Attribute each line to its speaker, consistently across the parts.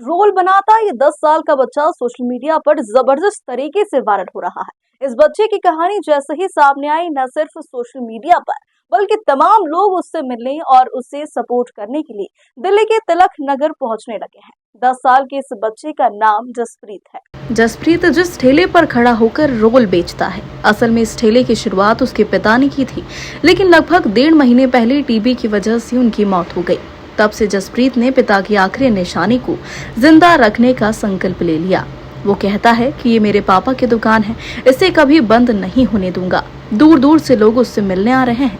Speaker 1: Role बनाता ये 10 साल का बच्चा सोशल मीडिया पर जबरदस्त तरीके से वायरल हो रहा है। इस बच्चे की कहानी जैसे ही सामने आई, न सिर्फ सोशल मीडिया पर बल्कि तमाम लोग उससे मिलने और उसे सपोर्ट करने के लिए दिल्ली के तिलक नगर पहुंचने लगे हैं। 10 साल के इस बच्चे का नाम जसप्रीत है।
Speaker 2: जसप्रीत जिस ठेले पर खड़ा होकर रोल बेचता है, असल में इस ठेले की शुरुआत उसके पिता ने की थी, लेकिन लगभग 1.5 महीने पहले टीबी की वजह से उनकी मौत हो गई। तब से जसप्रीत ने पिता की आखिरी निशानी को जिंदा रखने का संकल्प ले लिया। वो कहता है कि ये मेरे पापा की दुकान है, इसे कभी बंद नहीं होने दूंगा। दूर दूर से लोग उससे मिलने आ रहे हैं।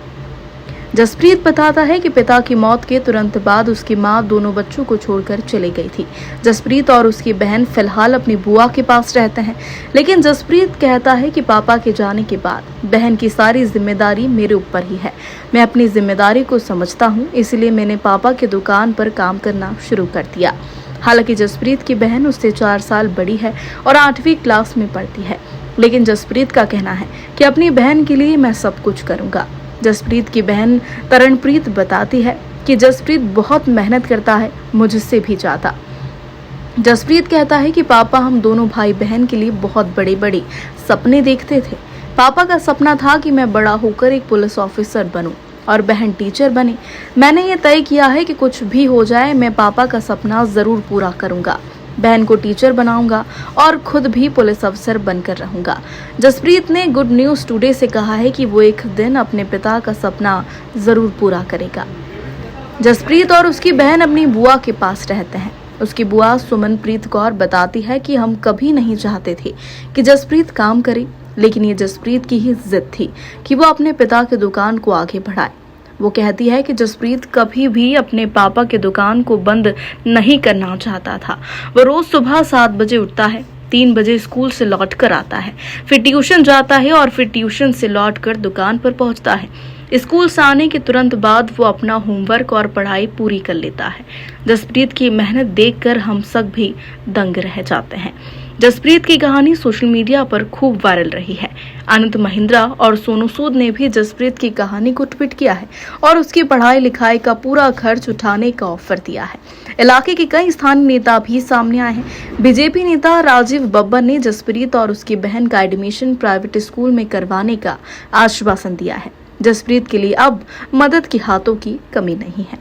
Speaker 2: जसप्रीत बताता है कि पिता की मौत के तुरंत बाद उसकी मां दोनों बच्चों को छोड़कर चली गई थी। जसप्रीत और उसकी बहन फिलहाल अपनी बुआ के पास रहते हैं, लेकिन जसप्रीत कहता है कि पापा के जाने के बाद बहन की सारी जिम्मेदारी मेरे ऊपर ही है। मैं अपनी जिम्मेदारी को समझता हूँ, इसलिए मैंने पापा की दुकान पर काम करना शुरू कर दिया। हालांकि जसप्रीत की बहन उससे 4 साल बड़ी है और 8वीं क्लास में पढ़ती है, लेकिन जसप्रीत का कहना है कि अपनी बहन के लिए मैं सब कुछ करूंगा। जसप्रीत की बहन तरणप्रीत बताती है कि जसप्रीत बहुत मेहनत करता है, मुझसे भी ज्यादा। जसप्रीत कहता है कि पापा हम दोनों भाई बहन के लिए बहुत बड़े बड़े सपने देखते थे। पापा का सपना था कि मैं बड़ा होकर एक पुलिस ऑफिसर बनूं और बहन टीचर बने। मैंने ये तय किया है कि कुछ भी हो जाए, मैं पापा का सपना जरूर पूरा करूंगा। बहन को टीचर बनाऊंगा और खुद भी पुलिस अफसर बनकर रहूंगा। जसप्रीत ने गुड न्यूज टुडे से कहा है कि वो एक दिन अपने पिता का सपना जरूर पूरा करेगा। जसप्रीत और उसकी बहन अपनी बुआ के पास रहते हैं। उसकी बुआ सुमनप्रीत कौर बताती है कि हम कभी नहीं चाहते थे कि जसप्रीत काम करे, लेकिन ये जसप्रीत की ही जिद थी कि वो अपने पिता की दुकान को आगे बढ़ाए। वो कहती है कि जसप्रीत कभी भी अपने पापा की दुकान को बंद नहीं करना चाहता था। वो रोज सुबह 7 बजे उठता है, 3 बजे स्कूल से लौट कर आता है, फिर ट्यूशन जाता है और फिर ट्यूशन से लौट कर दुकान पर पहुंचता है। स्कूल से आने के तुरंत बाद वो अपना होमवर्क और पढ़ाई पूरी कर लेता है। जसप्रीत की मेहनत देखकर हम सब भी दंग रह जाते हैं। जसप्रीत की कहानी सोशल मीडिया पर खूब वायरल रही है। आनंद महिंद्रा और सोनू सूद ने भी जसप्रीत की कहानी को ट्वीट किया है और उसकी पढ़ाई लिखाई का पूरा खर्च उठाने का ऑफर दिया है। इलाके के कई स्थानीय नेता भी सामने आए हैं। बीजेपी नेता राजीव बब्बर ने जसप्रीत और उसकी बहन का एडमिशन प्राइवेट स्कूल में करवाने का आश्वासन दिया है। जसप्रीत के लिए अब मदद के हाथों की कमी नहीं है।